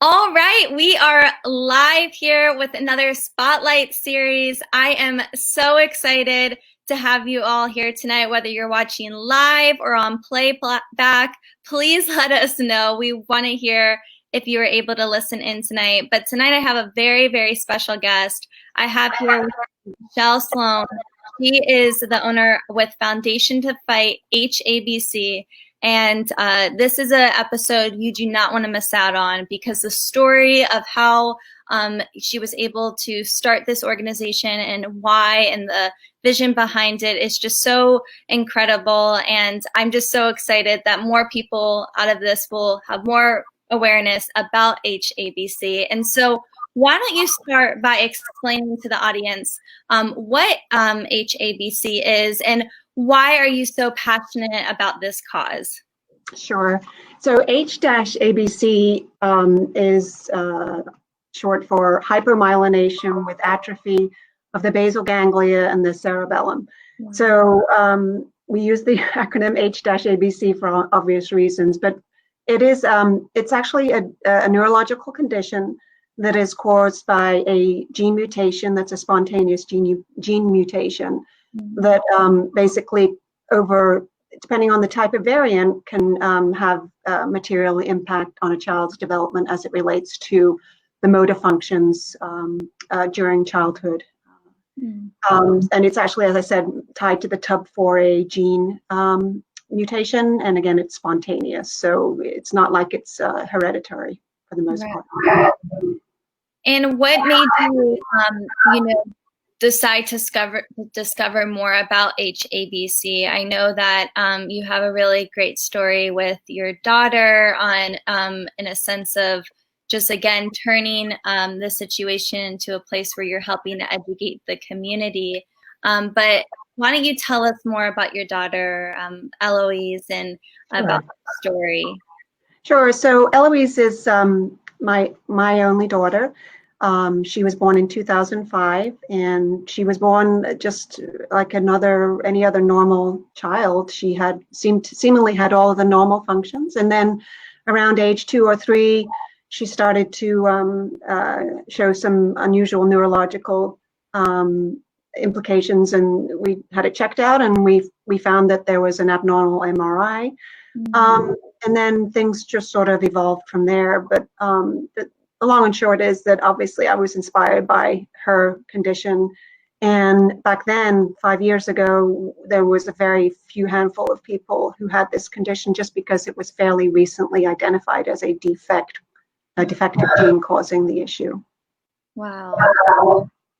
All right, we are live here with another Spotlight series. I am so excited to have you all here tonight, whether you're watching live or on playback. Please let us know. We want to hear if you were able to listen in tonight. But tonight I have a very, very special guest. I have here Michelle Sloan. She is the owner with Foundation to Fight HABC. And this is an episode you do not want to miss out on, because the story of how she was able to start this organization and why, and the vision behind it is just so incredible. And I'm just so excited that more people out of this will have more awareness about HABC. And so why don't you start by explaining to the audience what HABC is, and why are you so passionate about this cause? Sure. So H-ABC is short for hypomyelination with atrophy of the basal ganglia and the cerebellum. Wow. So we use the acronym H-ABC for obvious reasons, but it is it's actually a neurological condition that is caused by a gene mutation that's a spontaneous gene mutation that basically depending on the type of variant, can have material impact on a child's development as it relates to the motor functions during childhood. And it's actually, as I said, tied to the TUB4A gene mutation. And again, it's spontaneous. So it's not like it's hereditary for the most part. And what made you, decide to discover more about HABC? I know that you have a really great story with your daughter on, in a sense of just, again, turning the situation into a place where you're helping to educate the community. But why don't you tell us more about your daughter, Eloise, and about the story? Sure. So Eloise is my only daughter. She was born in 2005, and she was born just like any other normal child. She had seemingly had all of the normal functions, and then around age 2 or 3, she started to show some unusual neurological implications, and we had it checked out, and we found that there was an abnormal MRI, and then things just sort of evolved from there. But the long and short is that obviously I was inspired by her condition. And back then, 5 years ago, there was a very few handful of people who had this condition, just because it was fairly recently identified as a defective gene causing the issue. Wow.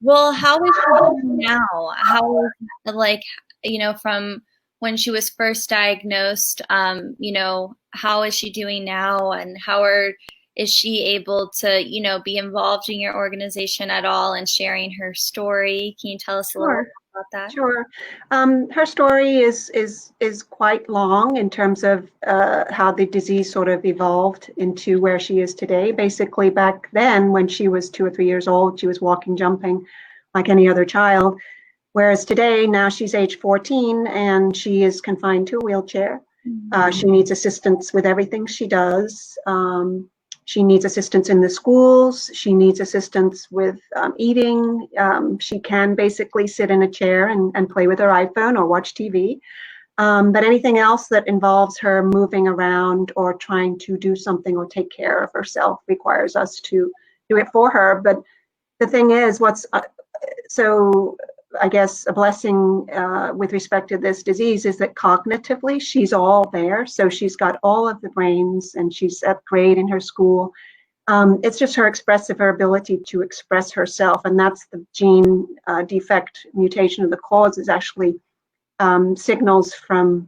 Well, how is she doing now? How is, from when she was first diagnosed, how is she doing now, and is she able to, be involved in your organization at all and sharing her story? Can you tell us a little bit about that? Sure. Her story is quite long in terms of how the disease sort of evolved into where she is today. Basically, back then, when she was 2 or 3 years old, she was walking, jumping like any other child. Whereas today, now she's age 14, and she is confined to a wheelchair. She needs assistance with everything she does. She needs assistance in the schools. She needs assistance with eating. She can basically sit in a chair and play with her iPhone or watch TV. But anything else that involves her moving around or trying to do something or take care of herself requires us to do it for her. But the thing is, so I guess a blessing with respect to this disease is that cognitively she's all there. So she's got all of the brains, and she's at grade in her school. It's just her ability to express herself, and that's the gene defect mutation of the cause, is actually signals from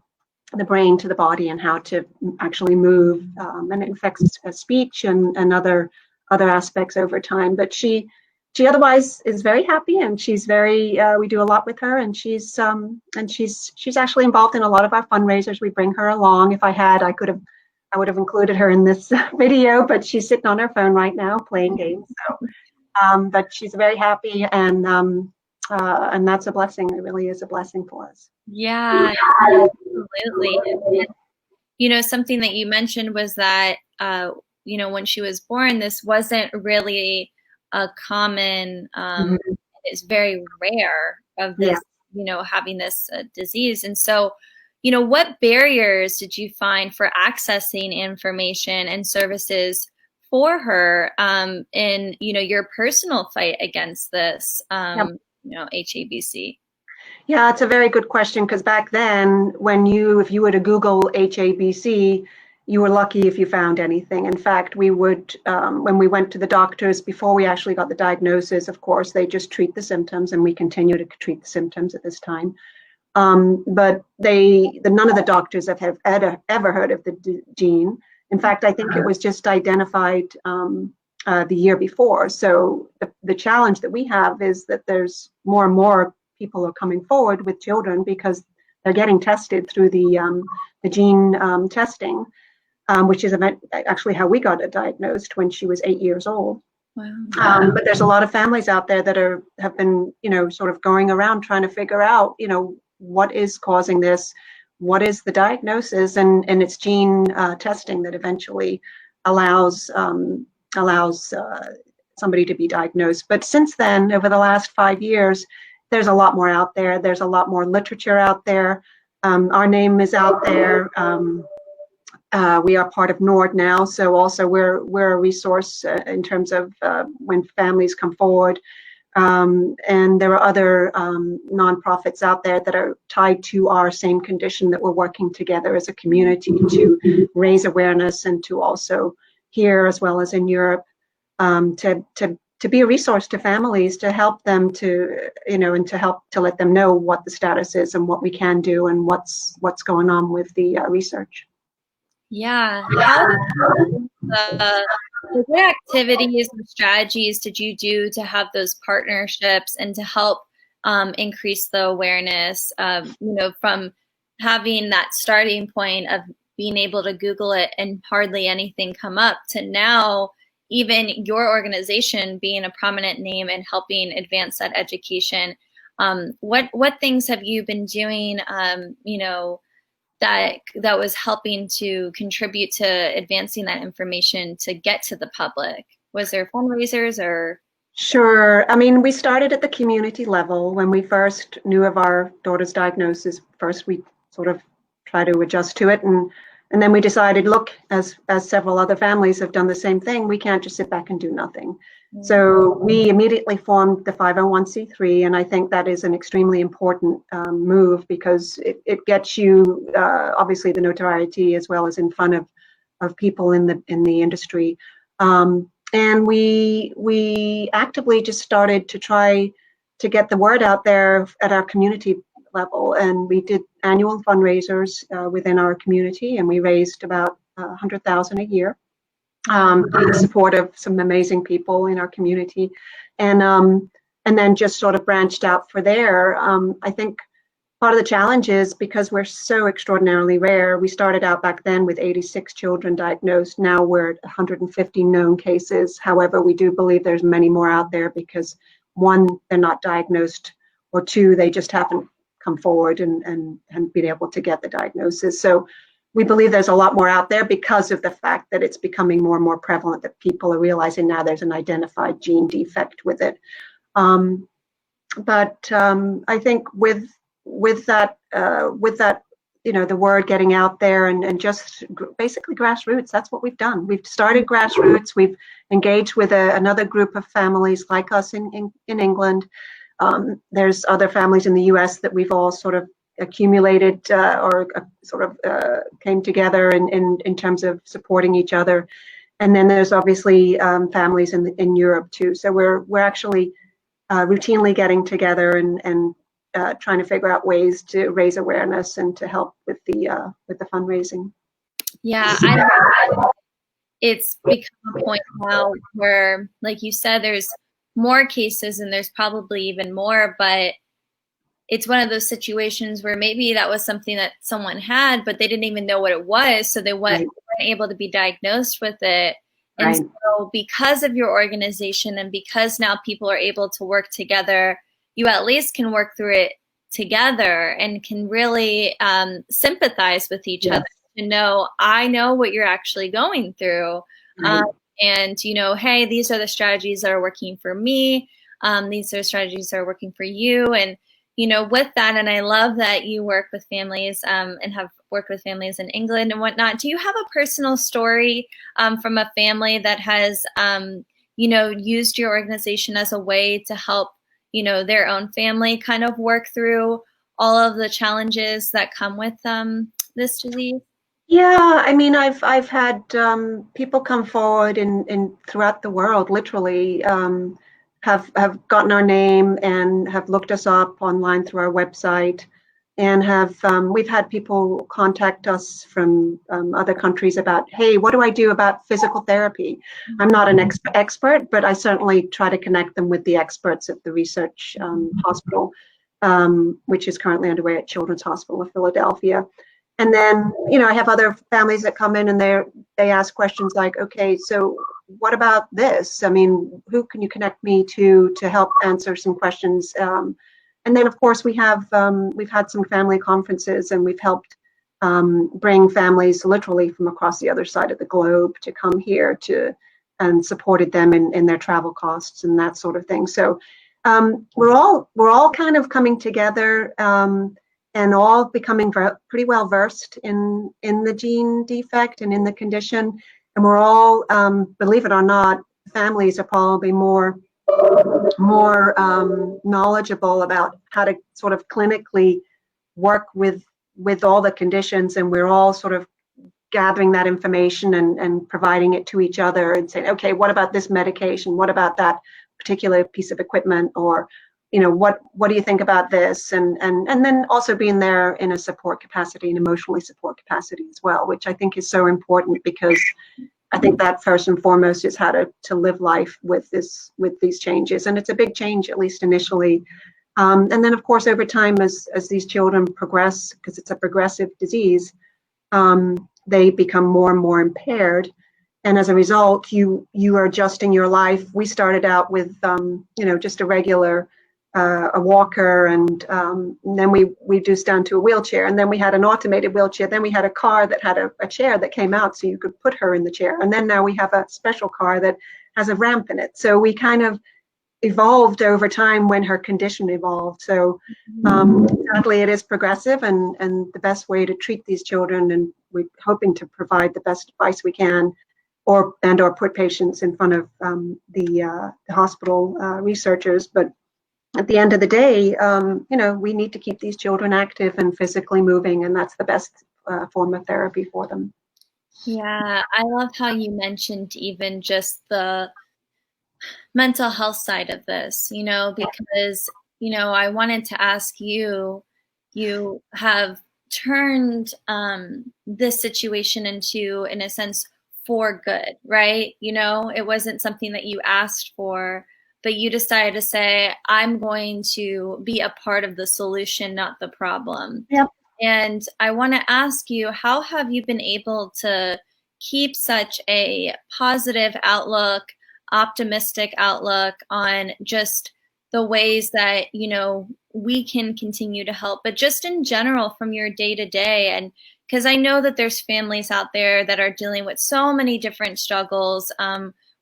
the brain to the body and how to actually move, and it affects speech and other aspects over time. But she otherwise is very happy, and she's very, we do a lot with her, and she's actually involved in a lot of our fundraisers. We bring her along. If I had, I would have included her in this video, but she's sitting on her phone right now playing games. So, but she's very happy, and that's a blessing. It really is a blessing for us. Yeah, absolutely. And, something that you mentioned was that when she was born, this wasn't really a common, it's very rare of Yeah. this, having this disease. And so, what barriers did you find for accessing information and services for her in, your personal fight against this, Yep. HABC? Yeah, it's a very good question because back then, if you were to Google HABC, you were lucky if you found anything. In fact, we would, when we went to the doctors before we actually got the diagnosis, of course, they just treat the symptoms, and we continue to treat the symptoms at this time. But none of the doctors have ever heard of the gene. In fact, I think it was just identified the year before. So the challenge that we have is that there's more and more people are coming forward with children because they're getting tested through the gene testing, which is actually how we got it diagnosed when she was 8 years old. Wow. But there's a lot of families out there that have been, sort of going around trying to figure out, what is causing this, what is the diagnosis, and it's gene testing that eventually allows somebody to be diagnosed. But since then, over the last 5 years, there's a lot more out there. There's a lot more literature out there. Our name is out there. We are part of NORD now, so also we're a resource in terms of when families come forward. And there are other nonprofits out there that are tied to our same condition that we're working together as a community to raise awareness and to also here as well as in Europe to be a resource to families, to help them to, and to help to let them know what the status is and what we can do and what's going on with the research. Yeah. What activities and strategies did you do to have those partnerships and to help increase the awareness, from having that starting point of being able to Google it and hardly anything come up to now even your organization being a prominent name and helping advance that education? What things have you been doing, that was helping to contribute to advancing that information to get to the public? Was there fundraisers or? Sure. I mean, we started at the community level when we first knew of our daughter's diagnosis. First, we sort of try to adjust to it, and then we decided, look, as several other families have done the same thing, we can't just sit back and do nothing. So we immediately formed the 501c3, and I think that is an extremely important move because it gets you obviously the notoriety as well as in front of people in the industry. And we actively just started to try to get the word out there at our community level, and we did annual fundraisers within our community, and we raised about 100,000 a year. In support of some amazing people in our community, and then just sort of branched out for there. I think part of the challenge is because we're so extraordinarily rare. We started out back then with 86 children diagnosed. Now we're at 150 known cases. However, we do believe there's many more out there because one, they're not diagnosed, or two, they just haven't come forward and been able to get the diagnosis. So we believe there's a lot more out there because of the fact that it's becoming more and more prevalent, that people are realizing now there's an identified gene defect with it. But I think with that, the word getting out there and just basically grassroots, that's what we've done. We've started grassroots. We've engaged with another group of families like us in England. There's other families in the US that we've all sort of accumulated came together in terms of supporting each other, and then there's obviously families in Europe too. So we're actually routinely getting together and trying to figure out ways to raise awareness and to help with the fundraising. Yeah, it's become a point now where, like you said, there's more cases and there's probably even more, but it's one of those situations where maybe that was something that someone had, but they didn't even know what it was. So they weren't able to be diagnosed with it. And so because of your organization and because now people are able to work together, you at least can work through it together and can really sympathize with each other to know, I know what you're actually going through. Right. And, hey, these are the strategies that are working for me. These are strategies that are working for you. And, with that, and I love that you work with families and have worked with families in England and whatnot. Do you have a personal story from a family that has, used your organization as a way to help, their own family kind of work through all of the challenges that come with this disease? Yeah, I mean, I've had people come forward in throughout the world, literally, have gotten our name and have looked us up online through our website, and have we've had people contact us from other countries about, hey, what do I do about physical therapy? I'm not an expert, but I certainly try to connect them with the experts at the research hospital, which is currently underway at Children's Hospital of Philadelphia. And then, I have other families that come in and they ask questions like, okay, so what about this? I mean, who can you connect me to help answer some questions? And then, of course, we've had some family conferences, and we've helped bring families literally from across the other side of the globe to come here and supported them in their travel costs and that sort of thing. So we're all kind of coming together. And all becoming pretty well versed in the gene defect and in the condition. And we're all, believe it or not, families are probably more knowledgeable about how to sort of clinically work with all the conditions. And we're all sort of gathering that information and providing it to each other and saying, okay, what about this medication? What about that particular piece of equipment? Or what do you think about this? And then also being there in a support capacity, an emotionally support capacity as well, which I think is so important, because I think that first and foremost is how to live life with these changes. And it's a big change, at least initially. And then, of course, over time, as these children progress, because it's a progressive disease, they become more and more impaired. And as a result, you are adjusting your life. We started out with, just a regular a walker, and then we reduced down to a wheelchair, and then we had an automated wheelchair, then we had a car that had a chair that came out so you could put her in the chair, and then now we have a special car that has a ramp in it. So we kind of evolved over time when her condition evolved. So sadly it is progressive, and the best way to treat these children, and we're hoping to provide the best advice we can, or put patients in front of the hospital researchers. But at the end of the day, we need to keep these children active and physically moving, and that's the best form of therapy for them. Yeah, I love how you mentioned even just the mental health side of this, because, I wanted to ask you, you have turned this situation into, in a sense, for good, right? It wasn't something that you asked for, but you decided to say, I'm going to be a part of the solution, not the problem. Yep. And I want to ask you, how have you been able to keep such a positive outlook, optimistic outlook on just the ways that, we can continue to help, but just in general from your day to day? And because I know that there's families out there that are dealing with so many different struggles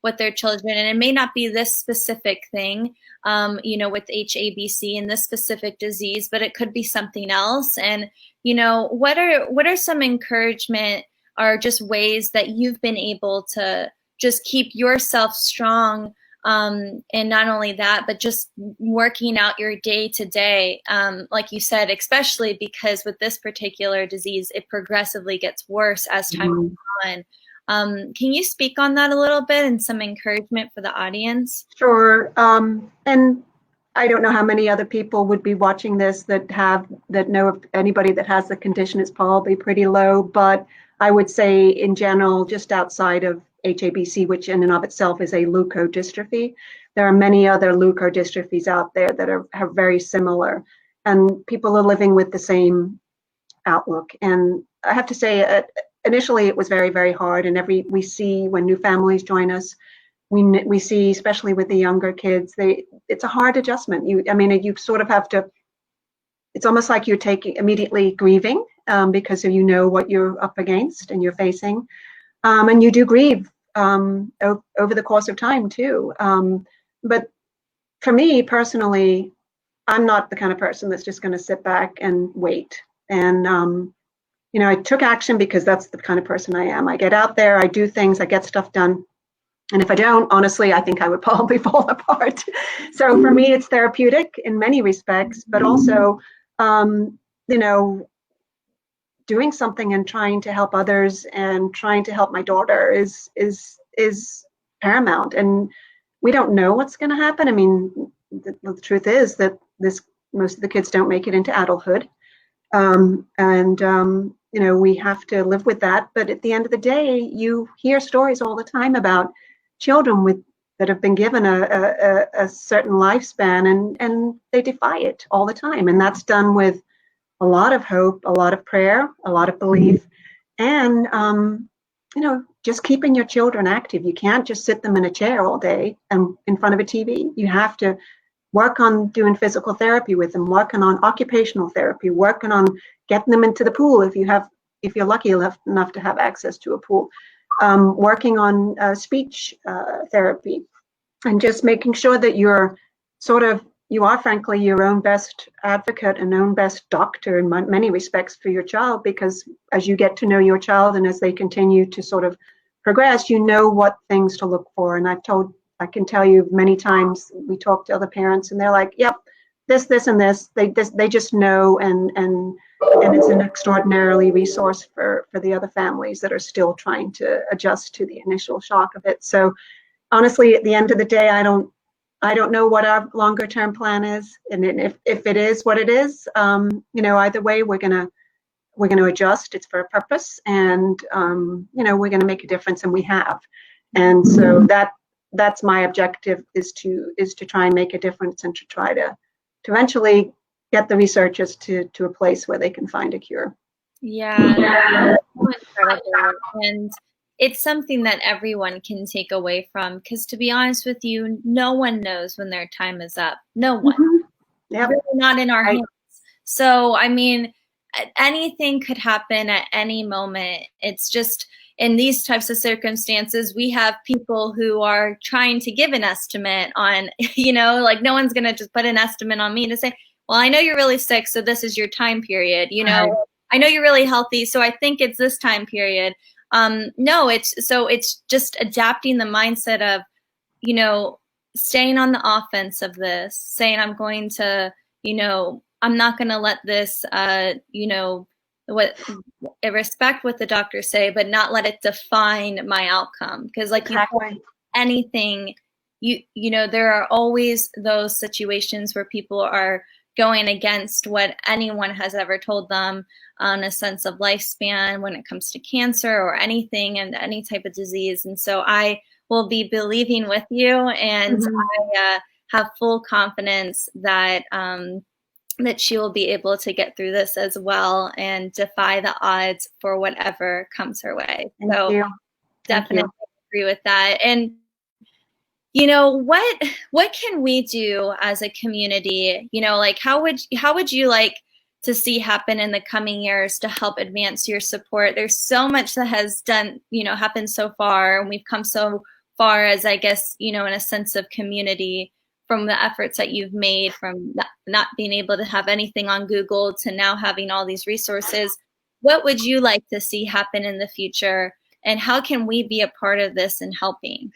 with their children, and it may not be this specific thing, with HABC and this specific disease, but it could be something else. And, what are some encouragement or just ways that you've been able to just keep yourself strong, and not only that, but just working out your day to day, like you said, especially because with this particular disease, it progressively gets worse as time goes on. Can you speak on that a little bit and some encouragement for the audience? Sure. And I don't know how many other people would be watching this that know of anybody that has the condition. It's probably pretty low, but I would say in general, just outside of HABC, which in and of itself is a leukodystrophy, there are many other leukodystrophies out there that are very similar, and people are living with the same outlook. And I have to say, initially it was very, very hard. And we see when new families join us, we see, especially with the younger kids, it's a hard adjustment. You sort of have to. It's almost like you're immediately grieving, because you know what you're up against and you're facing, and you do grieve over the course of time too. But for me personally, I'm not the kind of person that's just going to sit back and wait. And I took action because that's the kind of person I am. I get out there, I do things, I get stuff done. And if I don't, honestly, I think I would probably fall apart. So for me, it's therapeutic in many respects, but also, doing something and trying to help others and trying to help my daughter is paramount. And we don't know what's going to happen. I mean, the truth is that most of the kids don't make it into adulthood, we have to live with that. But at the end of the day, you hear stories all the time about children that have been given a certain lifespan, and they defy it all the time. And that's done with a lot of hope, a lot of prayer, a lot of belief, and just keeping your children active. You can't just sit them in a chair all day and in front of a TV. You have to work on doing physical therapy with them, working on occupational therapy, working on getting them into the pool if you're lucky enough to have access to a pool, working on speech therapy, and just making sure that you are frankly your own best advocate and own best doctor in many respects for your child, because as you get to know your child and as they continue to sort of progress, you know what things to look for. And I can tell you many times we talk to other parents and they're like, yep, this, and this. They just know, and it's an extraordinarily resource for the other families that are still trying to adjust to the initial shock of it. So honestly, at the end of the day, I don't know what our longer term plan is, and if it is what it is, either way, we're gonna adjust. It's for a purpose, and we're gonna make a difference, and we have. And so that's my objective, is to try and make a difference, and to try to eventually get the researchers to a place where they can find a cure. Yeah. So incredible. And it's something that everyone can take away from, because to be honest with you, no one knows when their time is up. No one. Mm-hmm. Yep. Really not in our hands. So, I mean, anything could happen at any moment. It's just, in these types of circumstances, we have people who are trying to give an estimate on, like no one's going to just put an estimate on me to say, well, I know you're really sick, so this is your time period. Right. I know you're really healthy, so I think it's this time period. No, it's just adapting the mindset of, staying on the offense of this, saying I'm going to, I'm not going to let this, respect what the doctors say, but not let it define my outcome. Because exactly. Anything, there are always those situations where people are going against what anyone has ever told them on a sense of lifespan when it comes to cancer or anything and any type of disease. And so I will be believing with you, and I have full confidence that that she will be able to get through this as well and defy the odds for whatever comes her way. Thank you. Definitely agree with that. And what can we do as a community? How would you like to see happen in the coming years to help advance your support? There's so much that has happened so far, and we've come so far as, I guess, in a sense of community, from the efforts that you've made, from not being able to have anything on Google to now having all these resources. What would you like to see happen in the future, and how can we be a part of this in helping?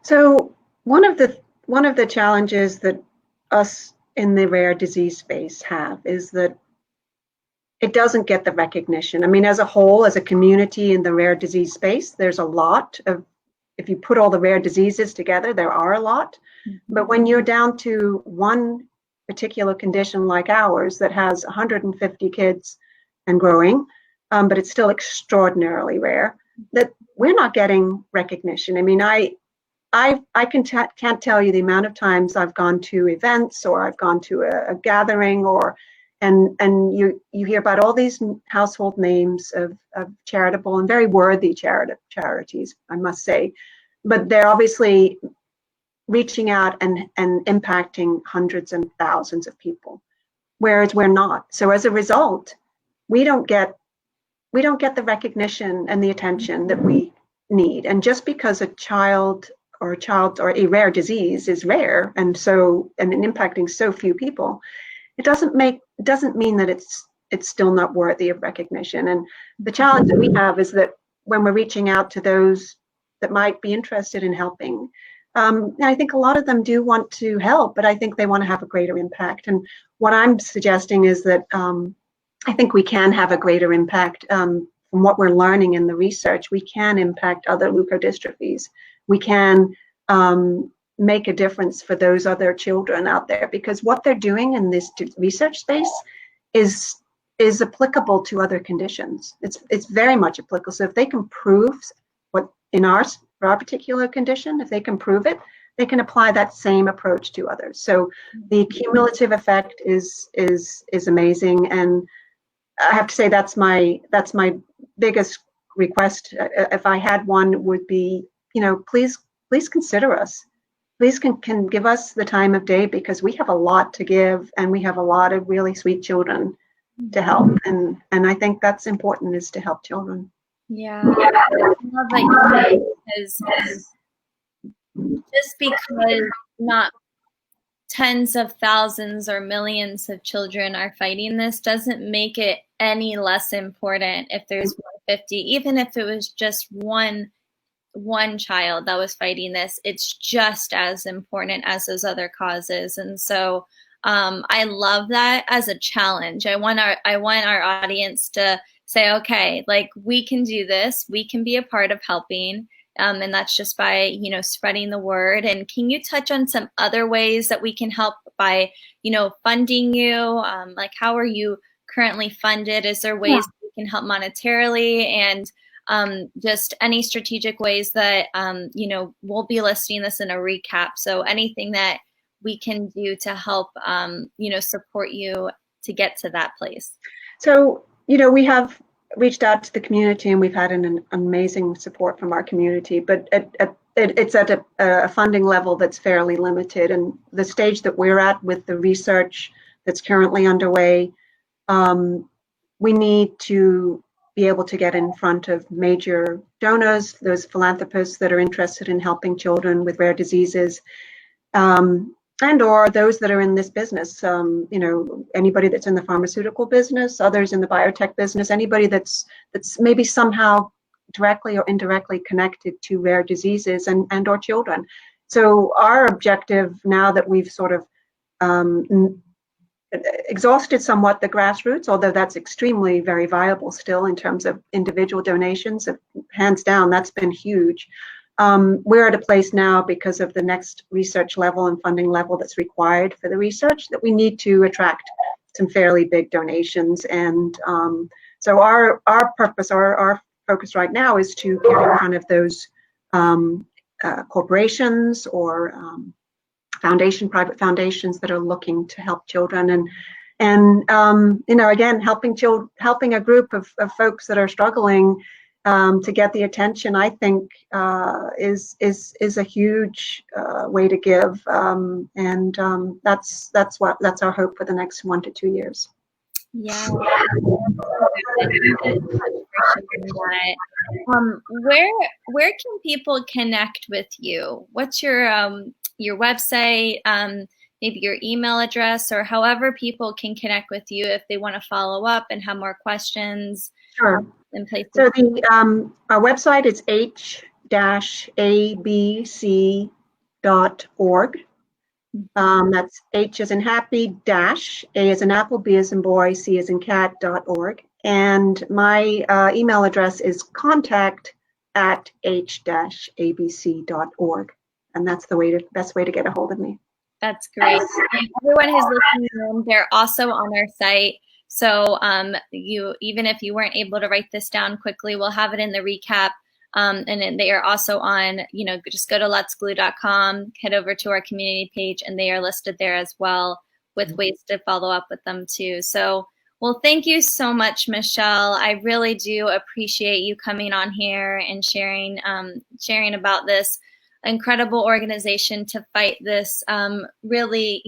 So one of the challenges that us in the rare disease space have is that it doesn't get the recognition. I mean, as a whole, as a community in the rare disease space, there's a lot of, if you put all the rare diseases together, there are a lot. Mm-hmm. But when you're down to one particular condition like ours that has 150 kids and growing, but it's still extraordinarily rare, that we're not getting recognition. I mean, I can't tell you the amount of times I've gone to events, or I've gone to a gathering, and you hear about all these household names of charitable and very worthy charities, I must say, but they're obviously reaching out and impacting hundreds and thousands of people, whereas we're not. So as a result, we don't get the recognition and the attention that we need. And just because a child or a rare disease is rare and impacting so few people, it doesn't mean that it's still not worthy of recognition. And the challenge that we have is that when we're reaching out to those that might be interested in helping, I think a lot of them do want to help, but I think they want to have a greater impact. And what I'm suggesting is that I think we can have a greater impact. From what we're learning in the research, we can impact other leukodystrophies. We can make a difference for those other children out there, because what they're doing in this research space is applicable to other conditions. It's very much applicable. So if they can prove what for our particular condition, if they can prove it, they can apply that same approach to others. So the cumulative effect is amazing, and I have to say that's my biggest request. If I had one, would be, please consider us. Please can give us the time of day, because we have a lot to give, and we have a lot of really sweet children to help, and I think that's important, is to help children. Yeah, I love that you say, because just because not tens of thousands or millions of children are fighting this doesn't make it any less important if there's 150, even if it was just one child that was fighting this. It's just as important as those other causes. And so I love that as a challenge. I want our audience to say, okay, like, we can do this, we can be a part of helping. And that's just by, spreading the word. And can you touch on some other ways that we can help by, funding you? Like, how are you currently funded? Is there ways that we can help monetarily? And just any strategic ways that, we'll be listing this in a recap. So anything that we can do to help, support you to get to that place. So, we have reached out to the community, and we've had an amazing support from our community, but it's at a funding level that's fairly limited. And the stage that we're at with the research that's currently underway, we need to be able to get in front of major donors, those philanthropists that are interested in helping children with rare diseases, and or those that are in this business, anybody that's in the pharmaceutical business, others in the biotech business, anybody that's maybe somehow directly or indirectly connected to rare diseases and or children. So our objective, now that we've sort of exhausted somewhat the grassroots, although that's extremely very viable still in terms of individual donations, hands down, that's been huge. We're at a place now, because of the next research level and funding level that's required for the research, that we need to attract some fairly big donations. And so our purpose, our focus right now, is to get in front of those corporations or private foundations that are looking to help children, and again, helping a group of folks that are struggling to get the attention, I think, is a huge way to give, and that's our hope for the next 1 to 2 years. Yeah. Where can people connect with you? What's your website, maybe your email address, or however people can connect with you if they want to follow up and have more questions? Sure. In place. So our website is h-abc.org. That's H as in happy, dash, A as in apple, B as in boy, C as in cat.org. And my email address is contact@h-abc.org. And that's the best way to get a hold of me. That's great. Everyone who's listening in, they're also on our site. So even if you weren't able to write this down quickly, we'll have it in the recap. And then they are also on, just go to letsglue.com, head over to our community page, and they are listed there as well, with ways to follow up with them too. So, well, thank you so much, Michelle. I really do appreciate you coming on here and sharing about this incredible organization to fight this really,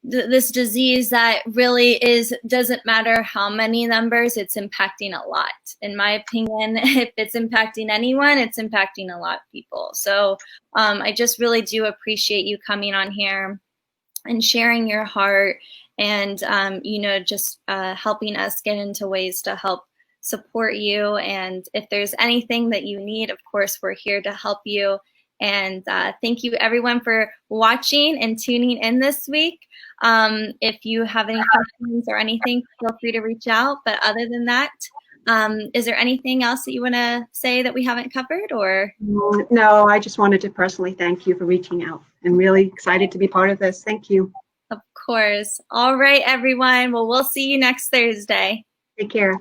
this disease that really doesn't matter how many numbers, it's impacting a lot. In my opinion, if it's impacting anyone, it's impacting a lot of people. So I just really do appreciate you coming on here and sharing your heart and, just helping us get into ways to help support you. And if there's anything that you need, of course, we're here to help you. And thank you everyone for watching and tuning in this week. If you have any questions or anything, feel free to reach out. But other than that, is there anything else that you want to say that we haven't covered, or? No, I just wanted to personally thank you for reaching out, and really excited to be part of this. Thank you. Of course. All right, everyone. Well, we'll see you next Thursday. Take care.